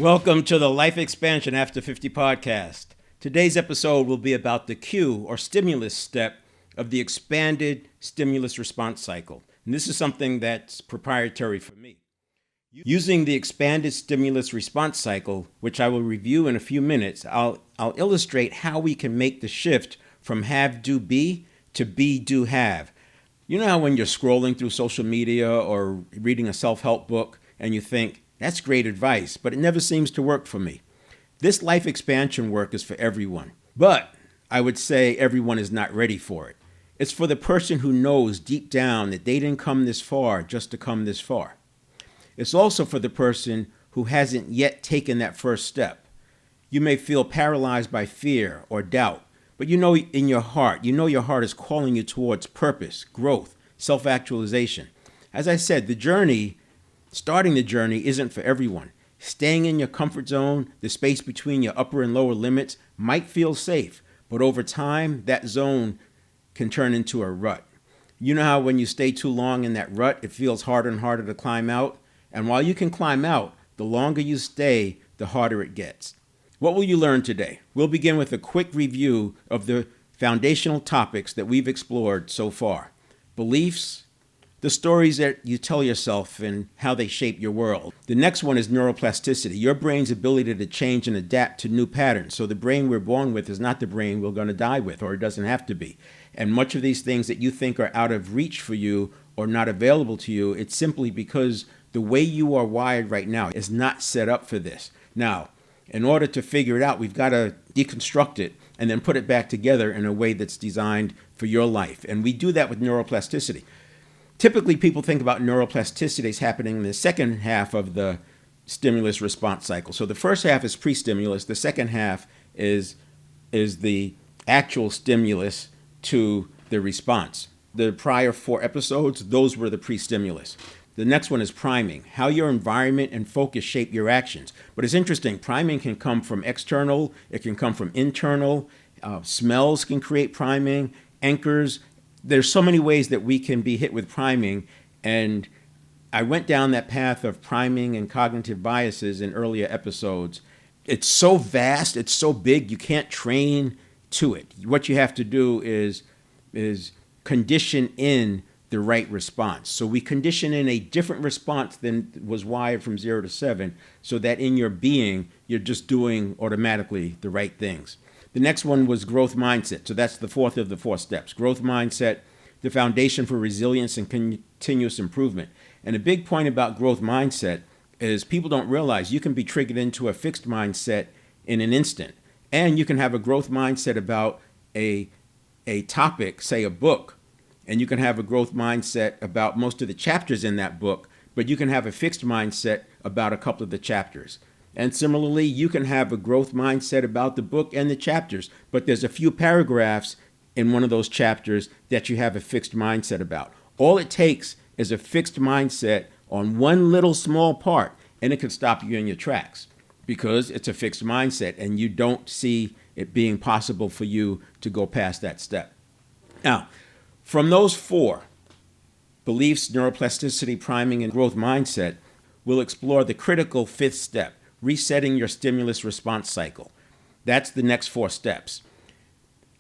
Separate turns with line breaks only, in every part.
Welcome to the Life Expansion After 50 podcast. Today's episode will be about the cue or stimulus step of the expanded stimulus response cycle. And this is something that's proprietary for me. Using the expanded stimulus response cycle, which I will review in a few minutes, I'll illustrate how we can make the shift from have do be to be do have. You know how when you're scrolling through social media or reading a self-help book and you think, that's great advice, but it never seems to work for me. This life expansion work is for everyone, but I would say everyone is not ready for it. It's for the person who knows deep down that they didn't come this far just to come this far. It's also for the person who hasn't yet taken that first step. You may feel paralyzed by fear or doubt, but you know in your heart, your heart is calling you towards purpose, growth, self-actualization. As I said, starting the journey isn't for everyone. Staying in your comfort zone, the space between your upper and lower limits, might feel safe, but over time, that zone can turn into a rut. You know how when you stay too long in that rut, it feels harder and harder to climb out? And while you can climb out, the longer you stay, the harder it gets. What will you learn today? We'll begin with a quick review of the foundational topics that we've explored so far. Beliefs, the stories that you tell yourself and how they shape your world. The next one is neuroplasticity, your brain's ability to change and adapt to new patterns. So the brain we're born with is not the brain we're going to die with, or it doesn't have to be. And much of these things that you think are out of reach for you or not available to you, it's simply because the way you are wired right now is not set up for this. Now, in order to figure it out, we've got to deconstruct it and then put it back together in a way that's designed for your life. And we do that with neuroplasticity. Typically, people think about neuroplasticity as happening in the second half of the stimulus response cycle. So the first half is pre-stimulus. The second half is the actual stimulus to the response. The prior 4 episodes, those were the pre-stimulus. The next one is priming, how your environment and focus shape your actions. But it's interesting, priming can come from external, it can come from internal, smells can create priming, anchors. There's so many ways that we can be hit with priming, and I went down that path of priming and cognitive biases in earlier episodes. It's so vast, it's so big, you can't train to it. What you have to do is condition in the right response. So we condition in a different response than was wired from 0 to 7, so that in your being, you're just doing automatically the right things. The next one was growth mindset. So that's the fourth of the 4 steps. Growth mindset, the foundation for resilience and continuous improvement. And a big point about growth mindset is people don't realize you can be triggered into a fixed mindset in an instant. And you can have a growth mindset about a topic, say a book, and you can have a growth mindset about most of the chapters in that book, but you can have a fixed mindset about a couple of the chapters. And similarly, you can have a growth mindset about the book and the chapters, but there's a few paragraphs in one of those chapters that you have a fixed mindset about. All it takes is a fixed mindset on one little small part, and it could stop you in your tracks because it's a fixed mindset and you don't see it being possible for you to go past that step. Now, from those 4, beliefs, neuroplasticity, priming, and growth mindset, we'll explore the critical 5th step, resetting your stimulus response cycle. That's the next 4 steps.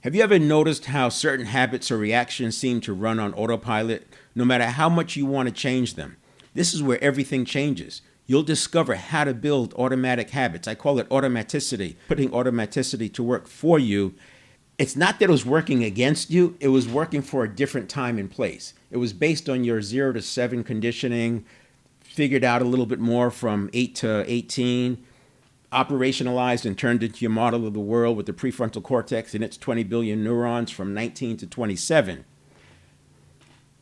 Have you ever noticed how certain habits or reactions seem to run on autopilot, no matter how much you want to change them? This is where everything changes. You'll discover how to build automatic habits. I call it automaticity, putting automaticity to work for you. It's not that it was working against you, it was working for a different time and place. It was based on your 0 to 7 conditioning, figured out a little bit more from 8 to 18, operationalized and turned into your model of the world with the prefrontal cortex and its 20 billion neurons from 19 to 27.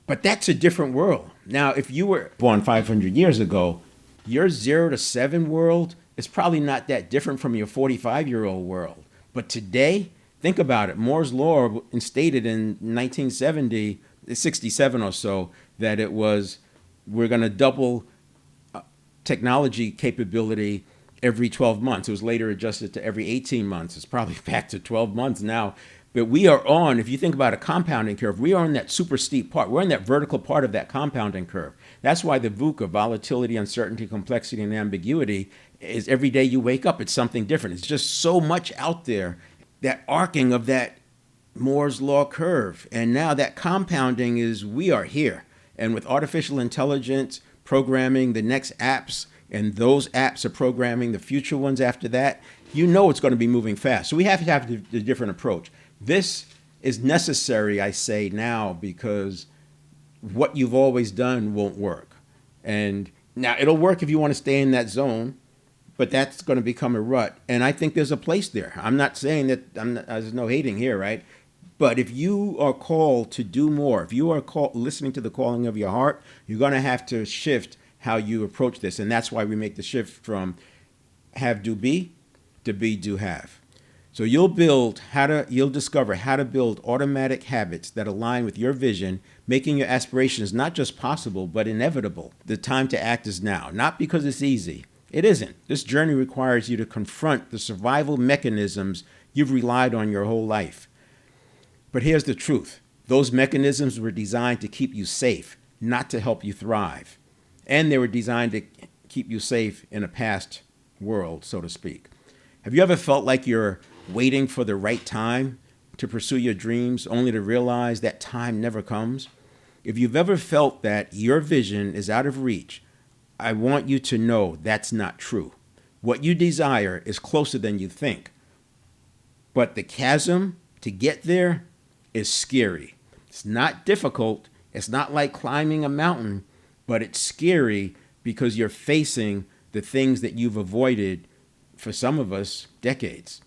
But that's a different world. Now, if you were born 500 years ago, your 0 to 7 world is probably not that different from your 45-year-old world. But today, think about it. Moore's Law instated in 1970, 67 or so, that we're going to double technology capability every 12 months. It was later adjusted to every 18 months. It's probably back to 12 months now. But we are on, if you think about a compounding curve, we are on that super steep part. We're on that vertical part of that compounding curve. That's why the VUCA, volatility, uncertainty, complexity, and ambiguity, is every day you wake up, it's something different. It's just so much out there, that arcing of that Moore's Law curve. And now that compounding is, we are here. And with artificial intelligence programming the next apps, and those apps are programming the future ones after that, you know it's going to be moving fast. So we have to have a different approach. This is necessary, I say now, because what you've always done won't work. And now it'll work if you want to stay in that zone, but that's going to become a rut. And I think there's a place there. I'm not saying that there's no hating here, right? But if you are called to do more, if you are listening to the calling of your heart, you're going to have to shift how you approach this. And that's why we make the shift from have, do, be to be, do, have. So you'll discover how to build automatic habits that align with your vision, making your aspirations not just possible, but inevitable. The time to act is now, not because it's easy. It isn't. This journey requires you to confront the survival mechanisms you've relied on your whole life. But here's the truth. Those mechanisms were designed to keep you safe, not to help you thrive. And they were designed to keep you safe in a past world, so to speak. Have you ever felt like you're waiting for the right time to pursue your dreams, only to realize that time never comes? If you've ever felt that your vision is out of reach, I want you to know that's not true. What you desire is closer than you think. But the chasm to get there is scary. It's not difficult. It's not like climbing a mountain, but it's scary because you're facing the things that you've avoided, for some of us, decades.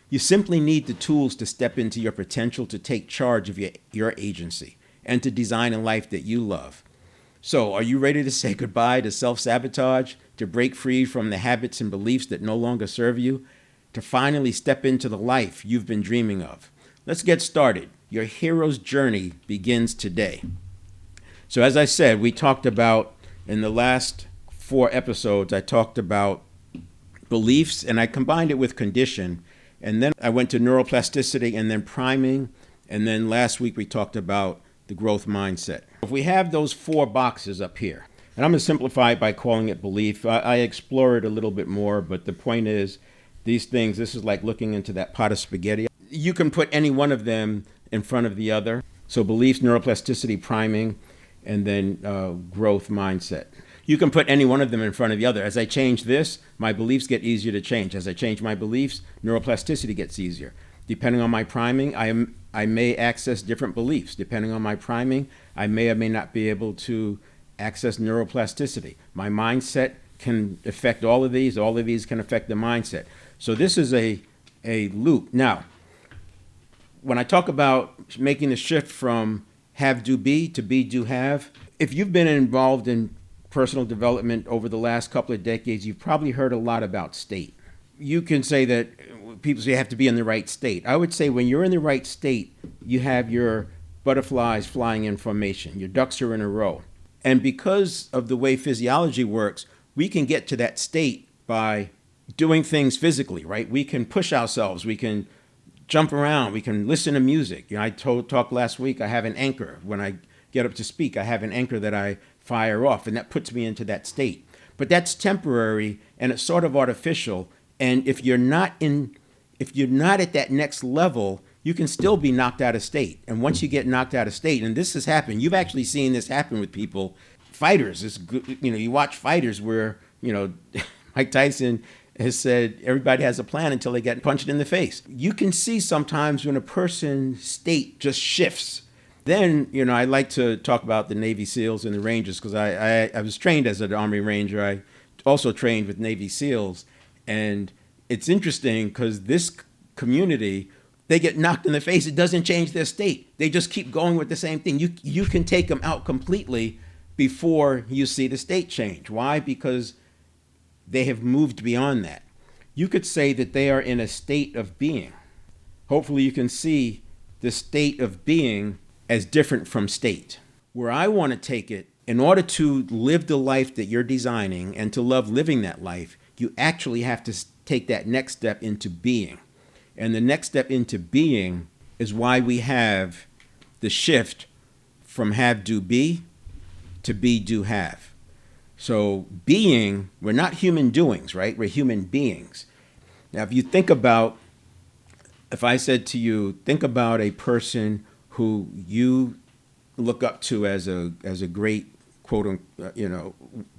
You simply need the tools to step into your potential, to take charge of your agency, and to design a life that you love. So, are you ready to say goodbye to self-sabotage, to break free from the habits and beliefs that no longer serve you, to finally step into the life you've been dreaming of? Let's get started. Your hero's journey begins today. So, as I said, we talked about, in the last 4 episodes, I talked about beliefs, and I combined it with condition. And then I went to neuroplasticity and then priming. And then last week we talked about the growth mindset. If we have those 4 boxes up here, and I'm going to simplify it by calling it belief. I explore it a little bit more, but the point is, these things, this is like looking into that pot of spaghetti. You can put any one of them in front of the other. So beliefs, neuroplasticity, priming, and then growth mindset. You can put any one of them in front of the other. As I change this, my beliefs get easier to change. As I change my beliefs, neuroplasticity gets easier. Depending on my priming, I may access different beliefs. Depending on my priming, I may or may not be able to access neuroplasticity. My mindset can affect all of these. All of these can affect the mindset. So this is a loop. Now, when I talk about making the shift from have, do, be to be, do, have, if you've been involved in personal development over the last couple of decades, you've probably heard a lot about state. You can say that people say you have to be in the right state. I would say when you're in the right state, you have your butterflies flying in formation. Your ducks are in a row. And because of the way physiology works, we can get to that state by doing things physically, right? We can push ourselves. We can jump around. We can listen to music. I talked last week, I have an anchor. When I get up to speak, I have an anchor that I fire off, and that puts me into that state. But that's temporary, and it's sort of artificial. And if you're not at that next level, you can still be knocked out of state. And once you get knocked out of state, and this has happened, you've actually seen this happen with people, fighters. It's good, you watch fighters where, Mike Tyson has said everybody has a plan until they get punched in the face. You can see sometimes when a person's state just shifts. Then, I like to talk about the Navy SEALs and the Rangers because I was trained as an Army Ranger. I also trained with Navy SEALs. And it's interesting because this community, they get knocked in the face. It doesn't change their state. They just keep going with the same thing. You can take them out completely before you see the state change. Why? Because they have moved beyond that. You could say that they are in a state of being. Hopefully you can see the state of being as different from state. Where I want to take it, in order to live the life that you're designing and to love living that life, you actually have to take that next step into being. And the next step into being is why we have the shift from have, do, be to be, do, have. So being, we're not human doings, right? We're human beings. Now, if you think about, if I said to you, think about a person who you look up to as a great quote,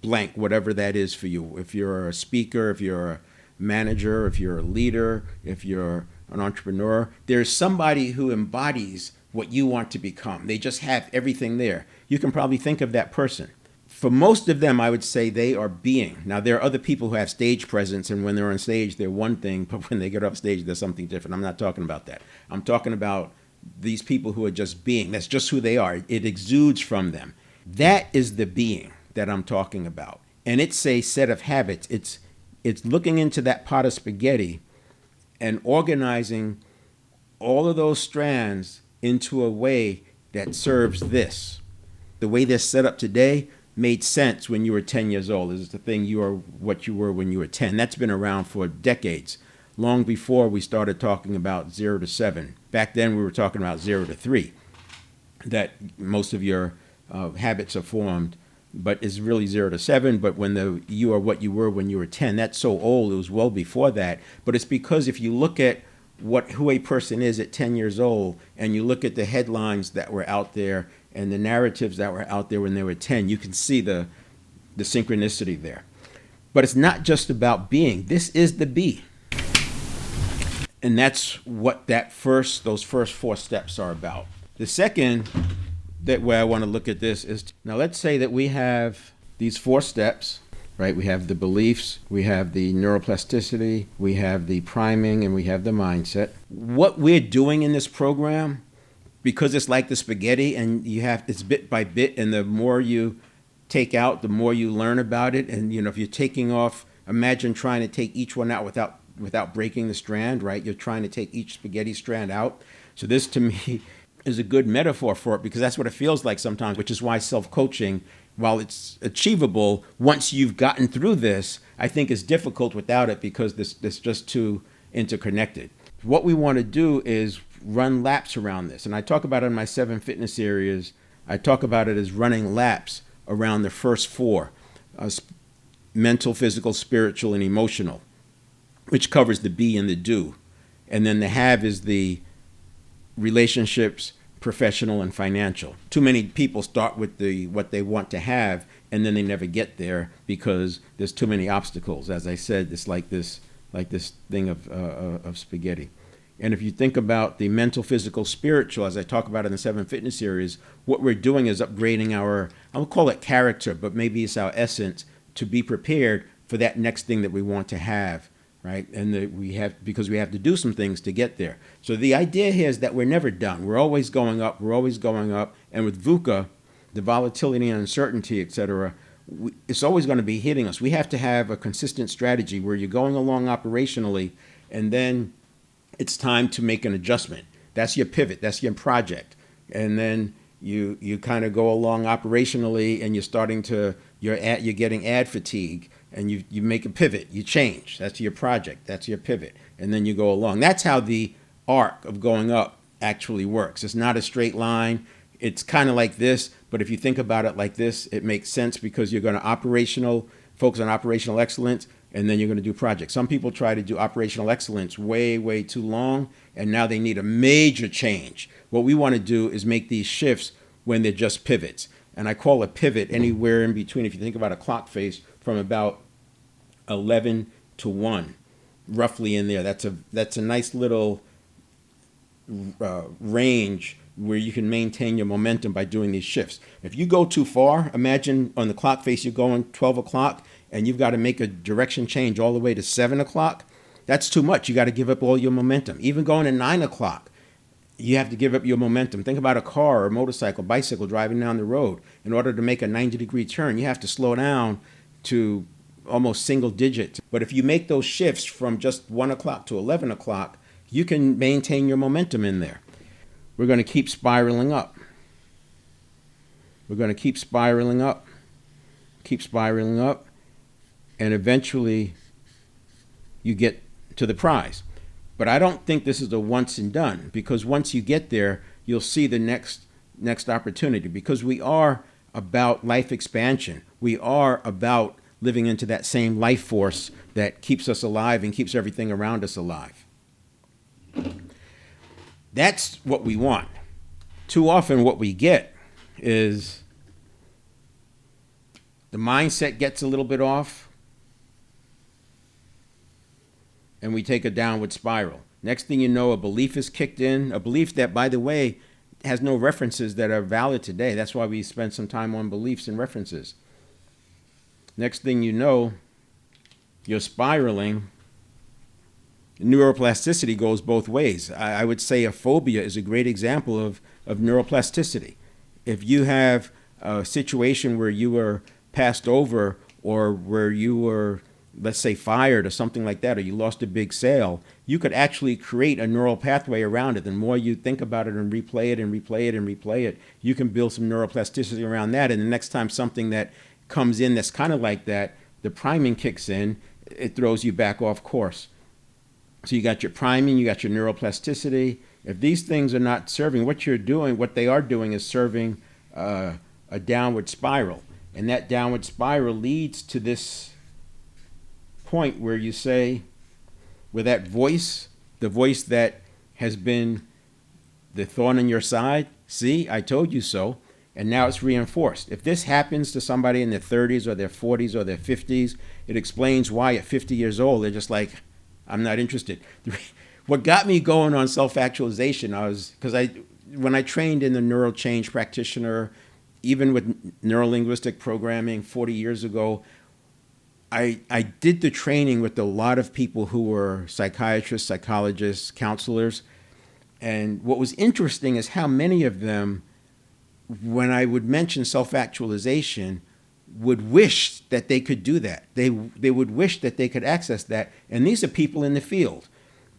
blank, whatever that is for you. If you're a speaker, if you're a manager, if you're a leader, if you're an entrepreneur, there's somebody who embodies what you want to become. They just have everything there. You can probably think of that person. For most of them, I would say they are being. Now, there are other people who have stage presence, and when they're on stage, they're one thing, but when they get off stage, they're something different. I'm not talking about that. I'm talking about these people who are just being. That's just who they are. It exudes from them. That is the being that I'm talking about. And it's a set of habits. It's looking into that pot of spaghetti and organizing all of those strands into a way that serves this. The way they're set up today made sense when you were 10 years old. This is the thing, you are what you were when you were 10. That's been around for decades, long before we started talking about 0 to 7. Back then we were talking about 0 to 3, that most of your habits are formed, but it's really 0 to 7. But when you are what you were when you were 10, that's so old, it was well before that. But it's because if you look at who a person is at 10 years old, and you look at the headlines that were out there and the narratives that were out there when they were 10, you can see the synchronicity there. But it's not just about being. This is the be. And that's what those first 4 steps are about. The second way I want to look at this is, now let's say that we have these 4 steps, right? We have the beliefs, we have the neuroplasticity, we have the priming, and we have the mindset. What we're doing in this program, because it's like the spaghetti and it's bit by bit, and the more you take out, the more you learn about it. And if you're taking off, imagine trying to take each one out without breaking the strand, right? You're trying to take each spaghetti strand out. So this to me is a good metaphor for it, because that's what it feels like sometimes, which is why self-coaching, while it's achievable once you've gotten through this, I think is difficult without it, because this just too interconnected. What we want to do is run laps around this. And I talk about it in my 7 fitness areas. I talk about it as running laps around the first 4, mental, physical, spiritual, and emotional, which covers the be and the do. And then the have is the relationships, professional, and financial. Too many people start with what they want to have, and then they never get there because there's too many obstacles. As I said, it's like this thing of spaghetti. And if you think about the mental, physical, spiritual, as I talk about in the 7 fitness series, what we're doing is upgrading our, I would call it character, but maybe it's our essence, to be prepared for that next thing that we want to have, right? And because we have to do some things to get there. So the idea here is that we're never done. We're always going up. We're always going up. And with VUCA, the volatility and uncertainty, et cetera, it's always going to be hitting us. We have to have a consistent strategy where you're going along operationally, and then it's time to make an adjustment. That's your pivot. That's your project. And then you kind of go along operationally, and you're getting ad fatigue, and you make a pivot. You change. That's your project. That's your pivot. And then you go along. That's how the arc of going up actually works. It's not a straight line. It's kind of like this, but if you think about it like this, it makes sense, because you're going to focus on operational excellence, and then you're going to do projects. Some people try to do operational excellence way, way too long, and now they need a major change. What we want to do is make these shifts when they're just pivots. And I call a pivot anywhere in between, if you think about a clock face, from about 11 to 1, roughly in there. That's a nice little range where you can maintain your momentum by doing these shifts. If you go too far, imagine on the clock face you're going 12 o'clock and you've got to make a direction change all the way to 7 o'clock. That's too much. You got to give up all your momentum. Even going to 9 o'clock, you have to give up your momentum. Think about a car or a motorcycle, bicycle driving down the road. In order to make a 90-degree turn, you have to slow down to almost single digits. But if you make those shifts from just 1 o'clock to 11 o'clock, you can maintain your momentum in there. We're going to keep spiraling up. We're going to keep spiraling up, and eventually you get to the prize. But I don't think this is a once and done, because once you get there, you'll see the next opportunity, because we are about life expansion. We are about living into that same life force that keeps us alive and keeps everything around us alive. That's what we want. Too often what we get is the mindset gets a little bit off and we take a downward spiral. Next thing you know, a belief is kicked in, a belief that, by the way, has no references that are valid today. That's why we spend some time on beliefs and references. Next thing you know, you're spiraling. Neuroplasticity goes both ways. I would say a phobia is a great example of neuroplasticity. If you have a situation where you were passed over, or where you were, let's say, fired or something like that, or you lost a big sale, you could actually create a neural pathway around it. The more you think about it and replay it and replay it and replay it, you can build some neuroplasticity around that. And the next time something that comes in that's kind of like that, the priming kicks in, it throws you back off course. So you got your priming, you got your neuroplasticity. If these things are not serving, what they are doing is serving a downward spiral. And that downward spiral leads to this point where you say, where that voice, the voice that has been the thorn in your side, see, I told you so, and now it's reinforced. If this happens to somebody in their 30s or their 40s or their 50s, it explains why at 50 years old, they're just like, I'm not interested. What got me going on self-actualization when I trained in the neural change practitioner, even with neurolinguistic programming 40 years ago, I did the training with a lot of people who were psychiatrists, psychologists, counselors. And what was interesting is how many of them, when I would mention self-actualization, would wish that they could do that. They would wish that they could access that. And these are people in the field.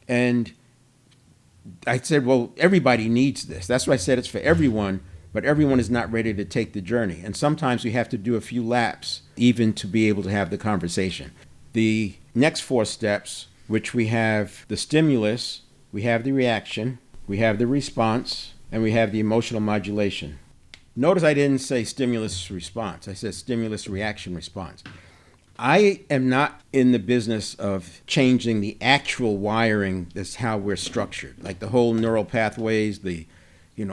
And I said, well, everybody needs this. That's why I said it's for everyone, but everyone is not ready to take the journey. And sometimes we have to do a few laps even to be able to have the conversation. The next 4 steps, which we have the stimulus, we have the reaction, we have the response, and we have the emotional modulation. Notice I didn't say stimulus response. I said stimulus reaction response. I am not in the business of changing the actual wiring. That's how we're structured, like the whole neural pathways,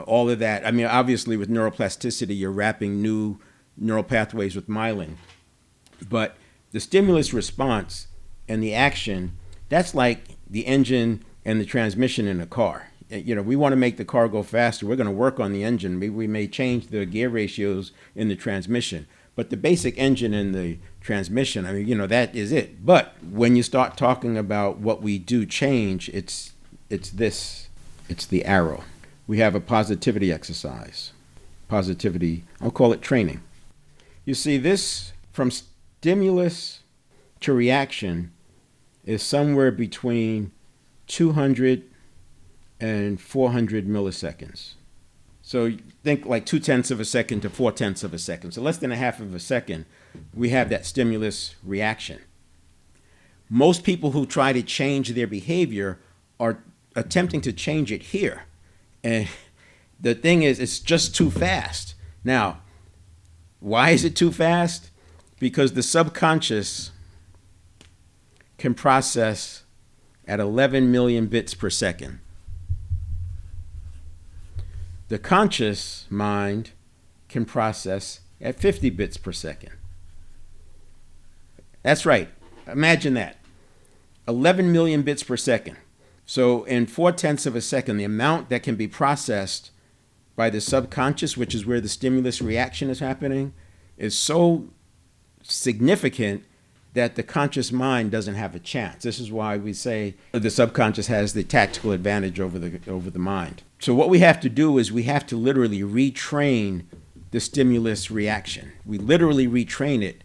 all of that. I mean, obviously with neuroplasticity, you're wrapping new neural pathways with myelin. But the stimulus response and the action, that's like the engine and the transmission in a car. We want to make the car go faster. We're going to work on the engine. Maybe we may change the gear ratios in the transmission. But the basic engine and the transmission, that is it. But when you start talking about what we do change, it's the arrow. We have a positivity exercise. Positivity, I'll call it training. You see, this from stimulus to reaction is somewhere between 200 and 400 milliseconds. So think like 0.2 of a second to 0.4 of a second. So less than 1/2 of a second, we have that stimulus reaction. Most people who try to change their behavior are attempting to change it here. And the thing is, it's just too fast. Now, why is it too fast? Because the subconscious can process at 11 million bits per second. The conscious mind can process at 50 bits per second. That's right. Imagine that. 11 million bits per second. So in 0.4 of a second, the amount that can be processed by the subconscious, which is where the stimulus reaction is happening, is so significant that the conscious mind doesn't have a chance. This is why we say the subconscious has the tactical advantage over the mind. So what we have to do is we have to literally retrain the stimulus reaction. We literally retrain it.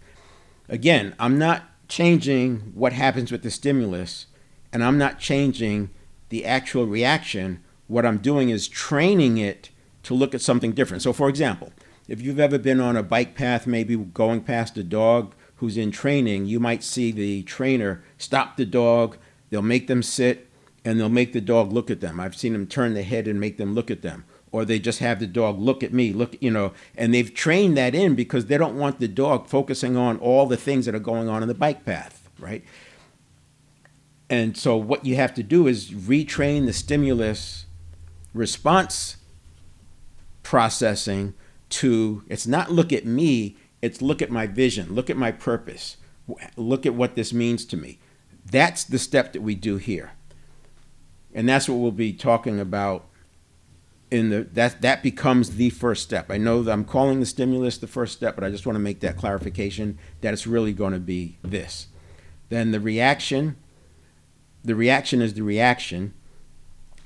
Again, I'm not changing what happens with the stimulus, and I'm not changing the actual reaction. What I'm doing is training it to look at something different. So for example, if you've ever been on a bike path, maybe going past a dog who's in training, you might see the trainer stop the dog, they'll make them sit, and they'll make the dog look at them. I've seen them turn their head and make them look at them. Or they just have the dog look at me, and they've trained that in because they don't want the dog focusing on all the things that are going on in the bike path, right? And so what you have to do is retrain the stimulus response processing to, it's not look at me, it's look at my vision, look at my purpose, look at what this means to me. That's the step that we do here. And that's what we'll be talking about that becomes the first step. I know that I'm calling the stimulus the first step, but I just want to make that clarification that it's really going to be this. Then the reaction is the reaction.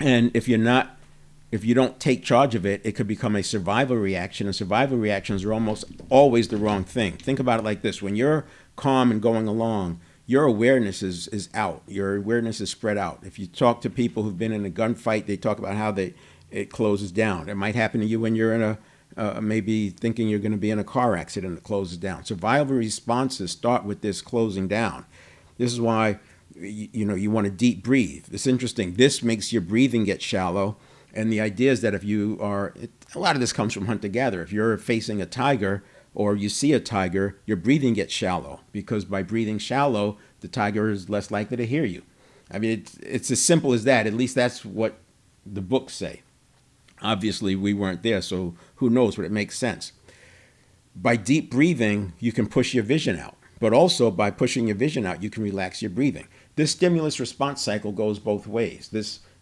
And if you don't take charge of it, it could become a survival reaction. And survival reactions are almost always the wrong thing. Think about it like this. When you're calm and going along, your awareness is out. Your awareness is spread out. If you talk to people who've been in a gunfight, they talk about how it closes down. It might happen to you when you're in maybe thinking you're going to be in a car accident, it closes down. Survival responses start with this closing down. This is why you want to deep breathe. It's interesting. This makes your breathing get shallow. And the idea is that if you are, a lot of this comes from hunter-gatherer. If you're facing a tiger or you see a tiger, your breathing gets shallow because by breathing shallow, the tiger is less likely to hear you. I mean, it's as simple as that. At least that's what the books say. Obviously, we weren't there, so who knows, but it makes sense. By deep breathing, you can push your vision out. But also, by pushing your vision out, you can relax your breathing. This stimulus response cycle goes both ways.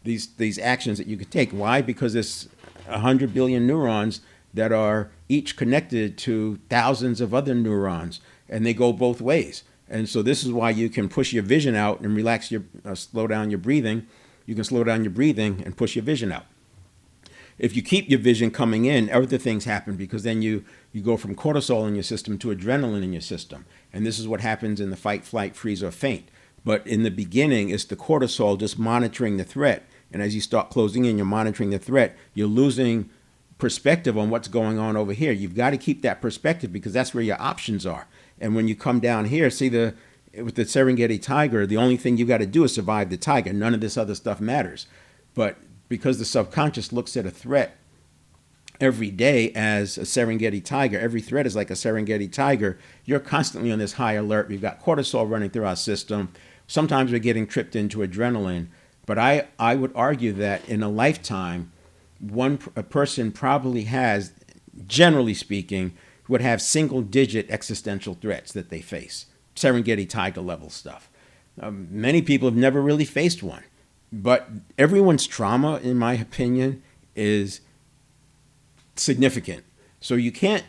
These actions that you could take. Why? Because there's 100 billion neurons that are each connected to thousands of other neurons, and they go both ways. And so this is why you can push your vision out and relax slow down your breathing. You can slow down your breathing and push your vision out. If you keep your vision coming in, other things happen because then you go from cortisol in your system to adrenaline in your system. And this is what happens in the fight, flight, freeze, or faint. But in the beginning, it's the cortisol just monitoring the threat. And as you start closing in, you're monitoring the threat. You're losing perspective on what's going on over here. You've got to keep that perspective because that's where your options are. And when you come down here, see with the Serengeti tiger, the only thing you got to do is survive the tiger. None of this other stuff matters. But because the subconscious looks at a threat every day as a Serengeti tiger, every threat is like a Serengeti tiger, you're constantly on this high alert. We've got cortisol running through our system. Sometimes we're getting tripped into adrenaline. But I would argue that in a lifetime, a person probably has, generally speaking, would have single-digit existential threats that they face, Serengeti tiger level stuff. Many people have never really faced one. But everyone's trauma, in my opinion, is significant. So you can't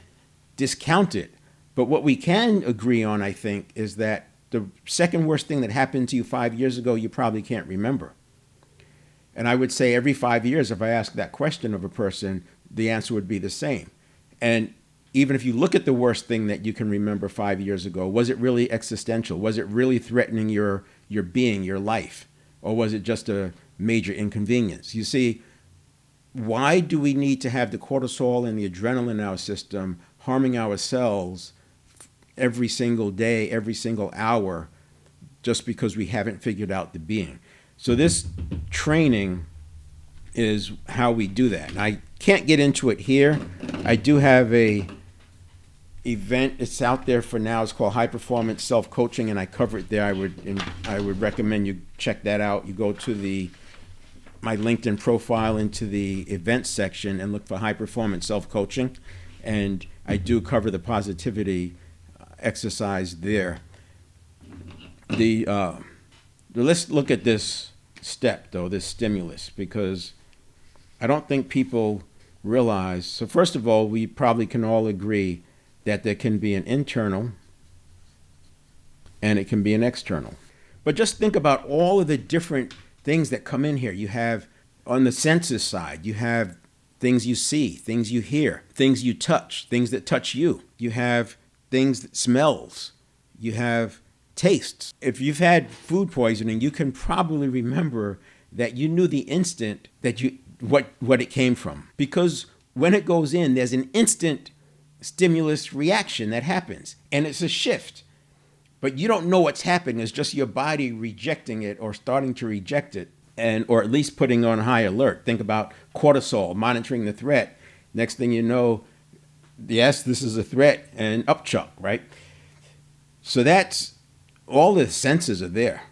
discount it. But what we can agree on, I think, is that the second worst thing that happened to you 5 years ago, you probably can't remember. And I would say every 5 years, if I ask that question of a person, the answer would be the same. And even if you look at the worst thing that you can remember 5 years ago, was it really existential? Was it really threatening your being, your life? Or was it just a major inconvenience? You see, why do we need to have the cortisol and the adrenaline in our system harming our cells every single day, every single hour, just because we haven't figured out the being? So this training is how we do that. And I can't get into it here. I do have a event. It's out there for now. It's called High Performance Self-Coaching, and I cover it there. I would recommend you check that out. You go to my LinkedIn profile into the events section and look for High Performance Self-Coaching, and I do cover the positivity exercise there. Let's look at this step, though, this stimulus, because I don't think people realize. So first of all, we probably can all agree that there can be an internal and it can be an external. But just think about all of the different things that come in here. You have, on the senses side, you have things you see, things you hear, things you touch, things that touch you. You have things that smells. You have tastes. If you've had food poisoning, you can probably remember that you knew the instant that what it came from. Because when it goes in, there's an instant stimulus reaction that happens, and it's a shift. But you don't know what's happening. It's just your body rejecting it or starting to reject it. and or at least putting on high alert. Think about cortisol, monitoring the threat. Next thing you know, yes, this is a threat, and upchuck, right? So that's all the senses are there.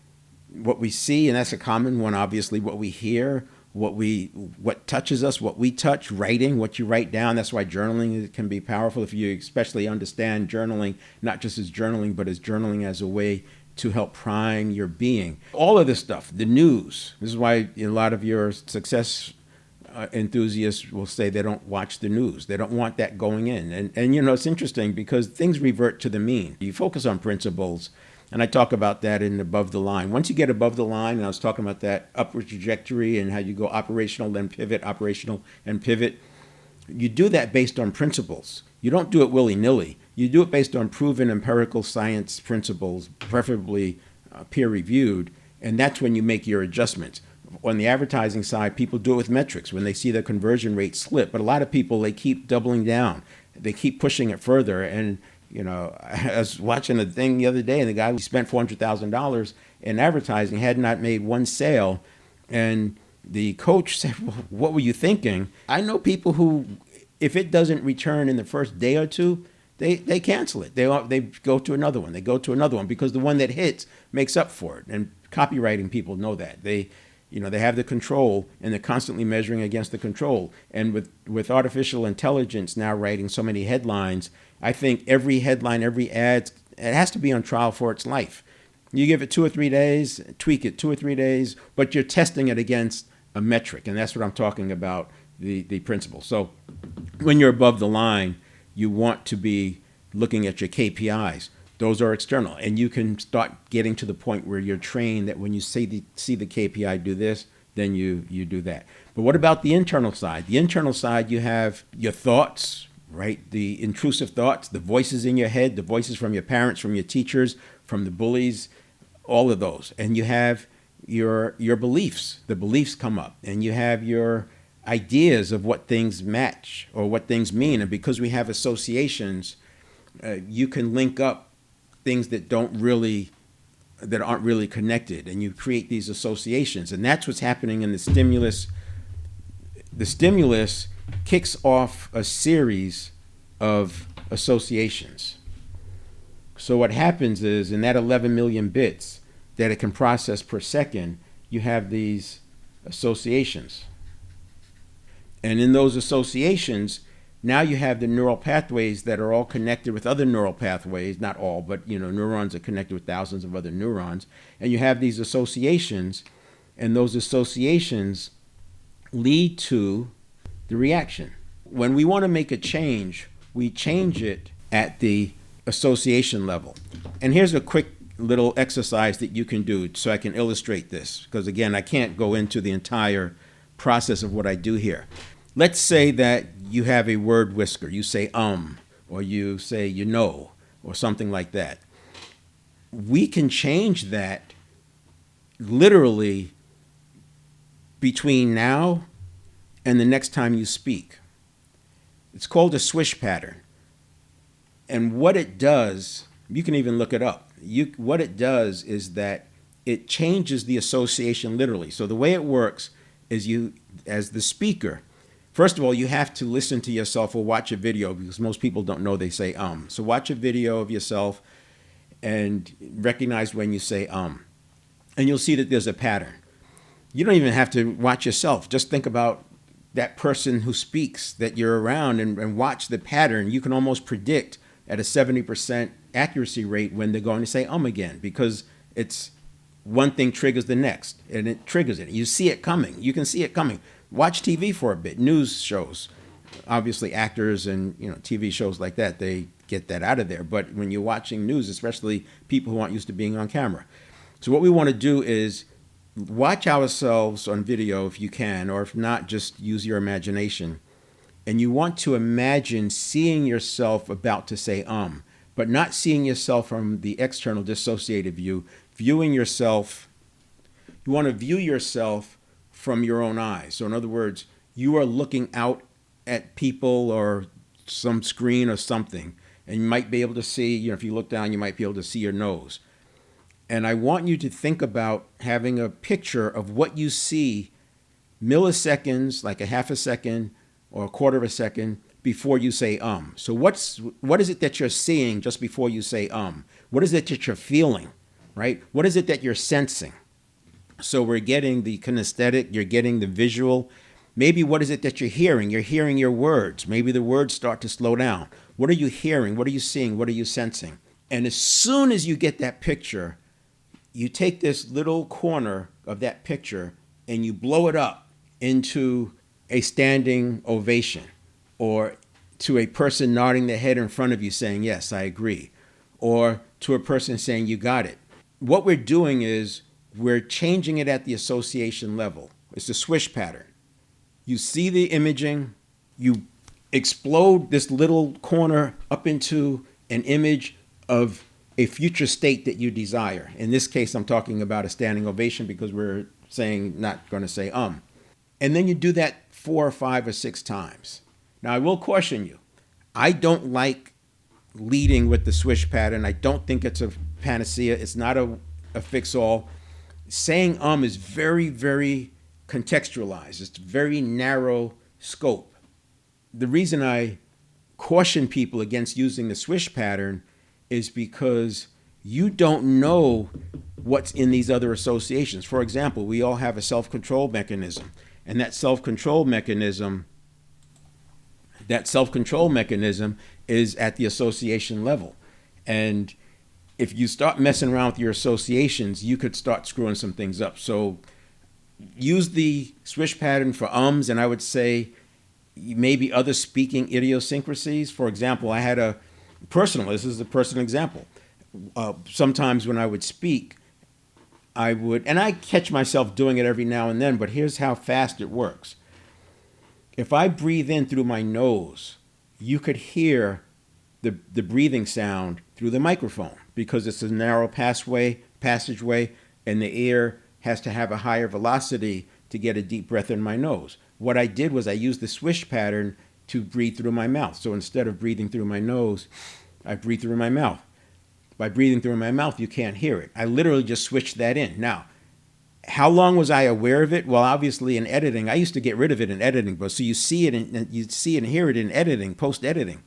What we see, and that's a common one, obviously, what we hear, what touches us, what we touch, writing, what you write down. That's why journaling can be powerful if you especially understand journaling, not just as journaling, but as journaling as a way to help prime your being. All of this stuff, the news. This is why a lot of your success enthusiasts will say they don't watch the news. They don't want that going in. And it's interesting because things revert to the mean. You focus on principles, and I talk about that in Above the Line. Once you get above the line, and I was talking about that upward trajectory and how you go operational, then pivot, operational, and pivot, you do that based on principles. You don't do it willy-nilly. You do it based on proven empirical science principles, preferably peer-reviewed, and that's when you make your adjustments. On the advertising side, people do it with metrics when they see their conversion rate slip. But a lot of people, they keep doubling down. They keep pushing it further. And, I was watching a thing the other day, and the guy who spent $400,000 in advertising had not made one sale. And the coach said, well, what were you thinking? I know people who, if it doesn't return in the first day or two, they cancel it. They go to another one. They go to another one because the one that hits makes up for it. And copywriting people know that. They have the control, and they're constantly measuring against the control. And with artificial intelligence now writing so many headlines, I think every headline, every ad, it has to be on trial for its life. You give it 2 or 3 days, tweak it 2 or 3 days, but you're testing it against a metric. And that's what I'm talking about, the principle. So when you're above the line, you want to be looking at your KPIs. Those are external, and you can start getting to the point where you're trained that when you see the KPI do this, then you do that. But what about the internal side? The internal side, you have your thoughts, right? The intrusive thoughts, the voices in your head, the voices from your parents, from your teachers, from the bullies, all of those. And you have your beliefs. The beliefs come up, and you have your ideas of what things match or what things mean. And because we have associations, you can link up things that aren't really connected, and you create these associations. And that's what's happening in the stimulus. The stimulus kicks off a series of associations. So what happens is, in that 11 million bits that it can process per second, you have these associations. And in those associations, now you have the neural pathways that are all connected with other neural pathways, not all, but neurons are connected with thousands of other neurons. And you have these associations, and those associations lead to the reaction. When we want to make a change, we change it at the association level. And here's a quick little exercise that you can do so I can illustrate this, because again, I can't go into the entire process of what I do here. Let's say that you have a word whisker. You say or you say or something like that. We can change that literally between now and the next time you speak. It's called a swish pattern. And what it does, you can even look it up. What it does is that it changes the association literally. So the way it works is you, as the speaker, first of all, you have to listen to yourself or watch a video, because most people don't know they say So watch a video of yourself and recognize when you say And you'll see that there's a pattern. You don't even have to watch yourself. Just think about that person who speaks that you're around and watch the pattern. You can almost predict at a 70% accuracy rate when they're going to say again, because it's one thing triggers the next, and it triggers it. You see it coming. You can see it coming. Watch TV for a bit, news shows. Obviously, actors and TV shows like that, they get that out of there. But when you're watching news, especially people who aren't used to being on camera. So what we want to do is watch ourselves on video if you can, or if not, just use your imagination. And you want to imagine seeing yourself about to say but not seeing yourself from the external dissociative view, viewing yourself. You want to view yourself from your own eyes. So in other words, you are looking out at people or some screen or something, and you might be able to see, if you look down, you might be able to see your nose. And I want you to think about having a picture of what you see milliseconds, like a half a second or a quarter of a second before you say So what is it that you're seeing just before you say What is it that you're feeling, right? What is it that you're sensing? So we're getting the kinesthetic, you're getting the visual. Maybe what is it that you're hearing? You're hearing your words. Maybe the words start to slow down. What are you hearing? What are you seeing? What are you sensing? And as soon as you get that picture, you take this little corner of that picture and you blow it up into a standing ovation, or to a person nodding their head in front of you saying, yes, I agree, or to a person saying, you got it. What we're doing is we're changing it at the association level. It's the swish pattern. You see the imaging, you explode this little corner up into an image of a future state that you desire. In this case, I'm talking about a standing ovation because we're not going to say And then you do that 4 or 5 or 6 times. Now, I will caution you. I don't like leading with the swish pattern. I don't think it's a panacea. It's not a fix-all. Saying is very, very contextualized. It's very narrow scope. The reason I caution people against using the swish pattern is because you don't know what's in these other associations. For example, we all have a self-control mechanism, and that self-control mechanism is at the association level. And if you start messing around with your associations, you could start screwing some things up. So use the swish pattern for ums, and I would say maybe other speaking idiosyncrasies. For example, this is a personal example. Sometimes when I would speak, and I catch myself doing it every now and then, but here's how fast it works. If I breathe in through my nose, you could hear the breathing sound through the microphone because it's a narrow passageway, and the air has to have a higher velocity to get a deep breath in my nose. What I did was I used the swish pattern to breathe through my mouth. So instead of breathing through my nose, I breathe through my mouth. By breathing through my mouth, you can't hear it. I literally just switched that in. Now, how long was I aware of it? Well, obviously in editing, I used to get rid of it in editing, but so you see it and hear it in editing, post-editing.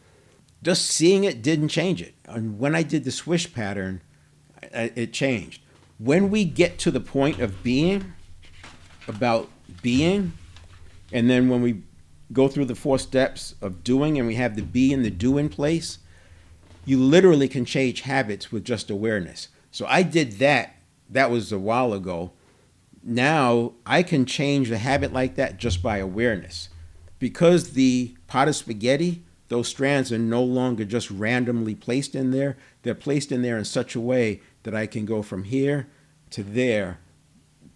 Just seeing it didn't change it. And when I did the swish pattern, it changed. When we get to the point of being, and then when we go through the 4 steps of doing and we have the be and the do in place, you literally can change habits with just awareness. So I did that. That was a while ago. Now I can change a habit like that just by awareness. Because the pot of spaghetti, those strands are no longer just randomly placed in there. They're placed in there in such a way that I can go from here to there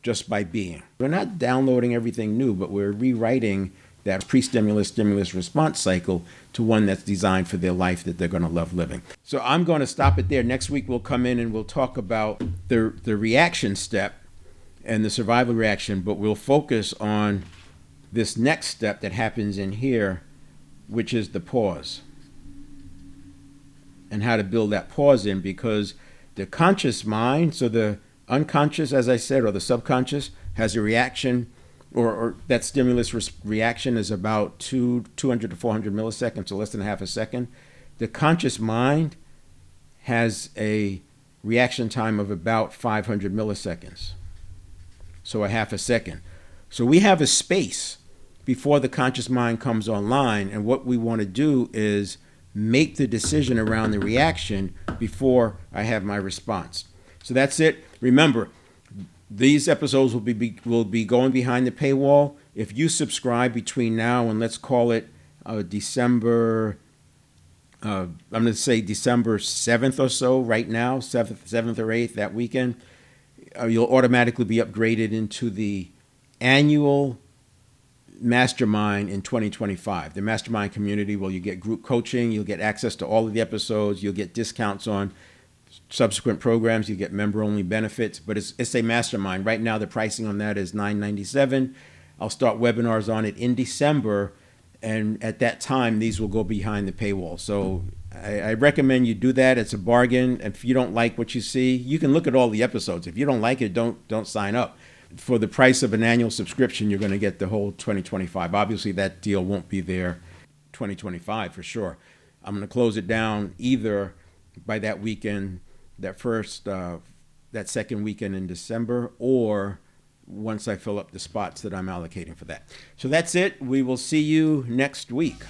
just by being. We're not downloading everything new, but we're rewriting that pre-stimulus stimulus response cycle to one that's designed for their life that they're going to love living. So I'm going to stop it there. Next week we'll come in and we'll talk about the reaction step and the survival reaction, but we'll focus on this next step that happens in here, which is the pause, and how to build that pause in, because the conscious mind, so the unconscious, as I said, or the subconscious, has a reaction, or that stimulus reaction is about 200 to 400 milliseconds, so less than half a second. The conscious mind has a reaction time of about 500 milliseconds, so a half a second. So we have a space before the conscious mind comes online, and what we want to do is make the decision around the reaction before I have my response. So that's it. Remember, these episodes will be going behind the paywall. If you subscribe between now and let's call it December, I'm going to say December 7th or so, right now, 7th or 8th, that weekend, you'll automatically be upgraded into the annual mastermind in 2025. The mastermind community, where you get group coaching, you'll get access to all of the episodes, you'll get discounts on subsequent programs, you get member-only benefits, but it's a mastermind. Right now, the pricing on that is $9.97. I'll start webinars on it in December, and at that time, these will go behind the paywall. So I recommend you do that. It's a bargain. If you don't like what you see, you can look at all the episodes. If you don't like it, don't sign up. For the price of an annual subscription, you're going to get the whole 2025. Obviously, that deal won't be there 2025 for sure. I'm going to close it down either by that weekend, that second weekend in December, or once I fill up the spots that I'm allocating for that. So that's it. We will see you next week.